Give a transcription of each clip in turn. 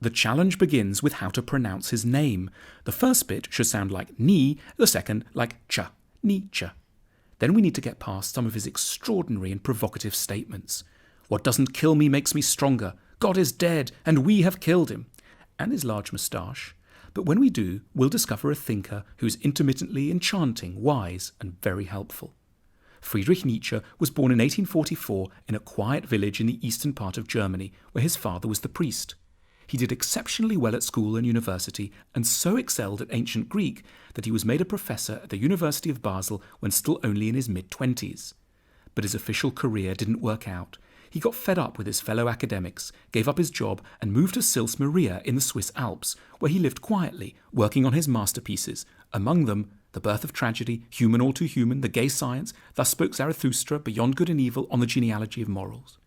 The challenge begins with how to pronounce his name. The first bit should sound like ni, the second like cha, Nietzsche. Then we need to get past some of his extraordinary and provocative statements. What doesn't kill me makes me stronger. God is dead, and we have killed him. And his large moustache. But when we do, we'll discover a thinker who's intermittently enchanting, wise, and very helpful. Friedrich Nietzsche was born in 1844 in a quiet village in the eastern part of Germany, where his father was the priest. He did exceptionally well at school and university, and so excelled at ancient Greek that he was made a professor at the University of Basel when still only in his mid-20s. But his official career didn't work out. He got fed up with his fellow academics, gave up his job, and moved to Sils Maria in the Swiss Alps, where he lived quietly, working on his masterpieces, among them The Birth of Tragedy, Human All Too Human, The Gay Science, Thus Spoke Zarathustra, Beyond Good and Evil, On the Genealogy of Morals.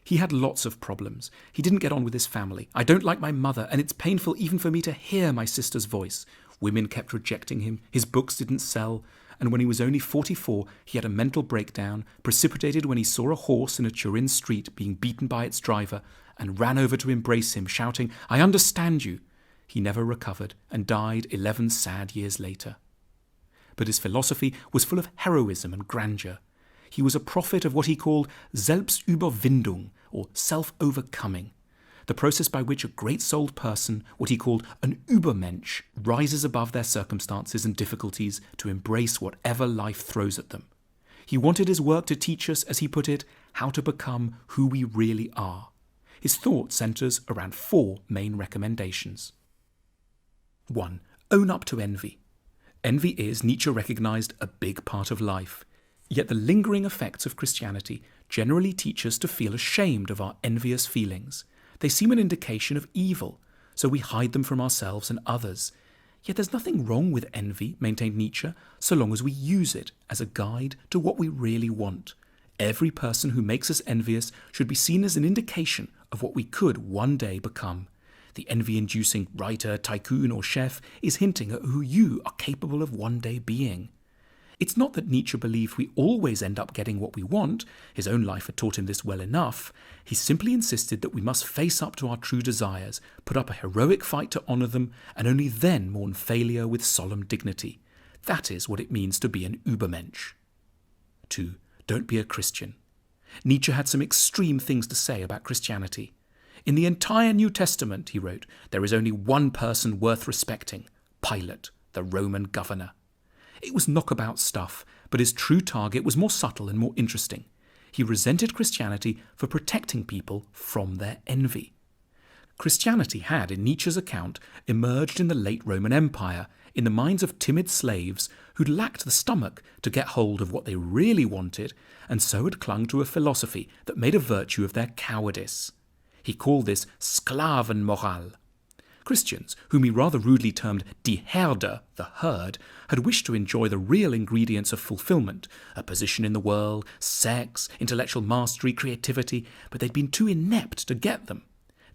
He had lots of problems. He didn't get on with his family. I don't like my mother, and it's painful even for me to hear my sister's voice. Women kept rejecting him, his books didn't sell, and when he was only 44, he had a mental breakdown, precipitated when he saw a horse in a Turin street being beaten by its driver, and ran over to embrace him, shouting, "I understand you." He never recovered, and died 11 sad years later. But his philosophy was full of heroism and grandeur. He was a prophet of what he called Selbstüberwindung, or self-overcoming, the process by which a great-souled person, what he called an Übermensch, rises above their circumstances and difficulties to embrace whatever life throws at them. He wanted his work to teach us, as he put it, how to become who we really are. His thought centres around 4 main recommendations. 1. Own up to envy. Envy is, Nietzsche recognised, a big part of life. Yet the lingering effects of Christianity generally teach us to feel ashamed of our envious feelings. They seem an indication of evil, so we hide them from ourselves and others. Yet there's nothing wrong with envy, maintained Nietzsche, so long as we use it as a guide to what we really want. Every person who makes us envious should be seen as an indication of what we could one day become. The envy-inducing writer, tycoon, or chef is hinting at who you are capable of one day being. It's not that Nietzsche believed we always end up getting what we want. His own life had taught him this well enough. He simply insisted that we must face up to our true desires, put up a heroic fight to honour them, and only then mourn failure with solemn dignity. That is what it means to be an Übermensch. 2. Don't be a Christian. Nietzsche had some extreme things to say about Christianity. In the entire New Testament, he wrote, there is only one person worth respecting, Pilate, the Roman governor. It was knockabout stuff, but his true target was more subtle and more interesting. He resented Christianity for protecting people from their envy. Christianity had, in Nietzsche's account, emerged in the late Roman Empire, in the minds of timid slaves who'd lacked the stomach to get hold of what they really wanted, and so had clung to a philosophy that made a virtue of their cowardice. He called this Sklavenmoral. Christians, whom he rather rudely termed die Herde, the herd, had wished to enjoy the real ingredients of fulfillment, a position in the world, sex, intellectual mastery, creativity, but they'd been too inept to get them.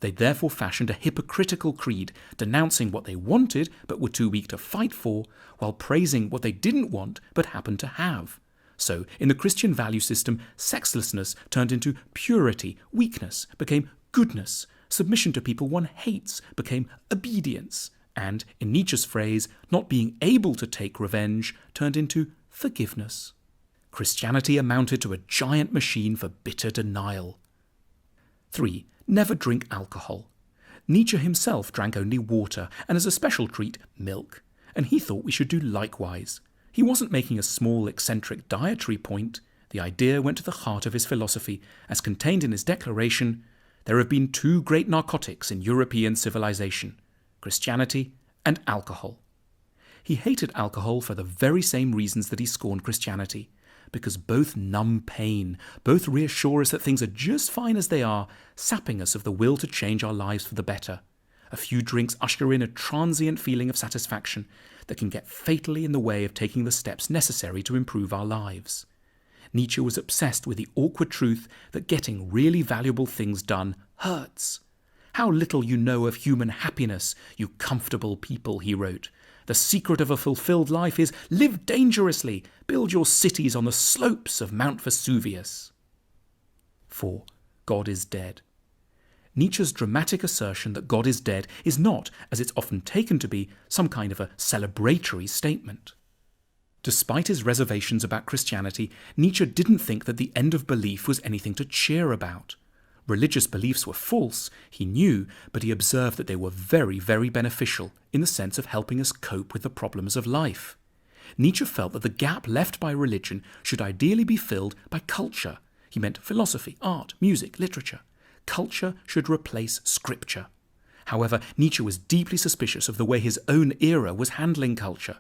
They'd therefore fashioned a hypocritical creed, denouncing what they wanted but were too weak to fight for, while praising what they didn't want but happened to have. So, in the Christian value system, sexlessness turned into purity, weakness became goodness, submission to people one hates became obedience, and, in Nietzsche's phrase, not being able to take revenge turned into forgiveness. Christianity amounted to a giant machine for bitter denial. 3. Never drink alcohol. Nietzsche himself drank only water, and as a special treat, milk, and he thought we should do likewise. He wasn't making a small, eccentric dietary point. The idea went to the heart of his philosophy, as contained in his declaration, "There have been 2 great narcotics in European civilization, Christianity and alcohol." He hated alcohol for the very same reasons that he scorned Christianity, because both numb pain, both reassure us that things are just fine as they are, sapping us of the will to change our lives for the better. A few drinks usher in a transient feeling of satisfaction that can get fatally in the way of taking the steps necessary to improve our lives. Nietzsche was obsessed with the awkward truth that getting really valuable things done hurts. "How little you know of human happiness, you comfortable people," he wrote. "The secret of a fulfilled life is live dangerously, build your cities on the slopes of Mount Vesuvius." 4. God is dead. Nietzsche's dramatic assertion that God is dead is not, as it's often taken to be, some kind of a celebratory statement. Despite his reservations about Christianity, Nietzsche didn't think that the end of belief was anything to cheer about. Religious beliefs were false, he knew, but he observed that they were very, very beneficial in the sense of helping us cope with the problems of life. Nietzsche felt that the gap left by religion should ideally be filled by culture. He meant philosophy, art, music, literature. Culture should replace scripture. However, Nietzsche was deeply suspicious of the way his own era was handling culture.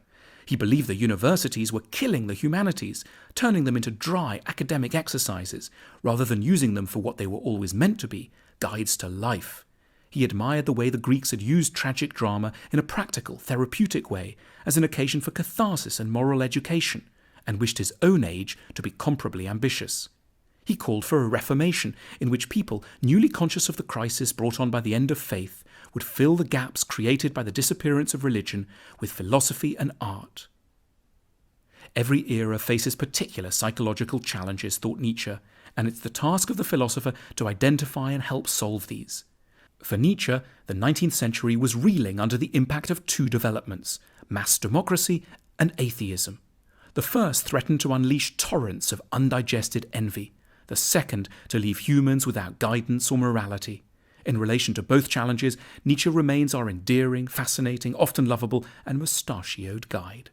He believed the universities were killing the humanities, turning them into dry academic exercises, rather than using them for what they were always meant to be, guides to life. He admired the way the Greeks had used tragic drama in a practical, therapeutic way, as an occasion for catharsis and moral education, and wished his own age to be comparably ambitious. He called for a reformation in which people, newly conscious of the crisis brought on by the end of faith, would fill the gaps created by the disappearance of religion with philosophy and art. Every era faces particular psychological challenges, thought Nietzsche, and it's the task of the philosopher to identify and help solve these. For Nietzsche, the 19th century was reeling under the impact of two developments, mass democracy and atheism. The first threatened to unleash torrents of undigested envy, the second to leave humans without guidance or morality. In relation to both challenges, Nietzsche remains our endearing, fascinating, often lovable, and mustachioed guide.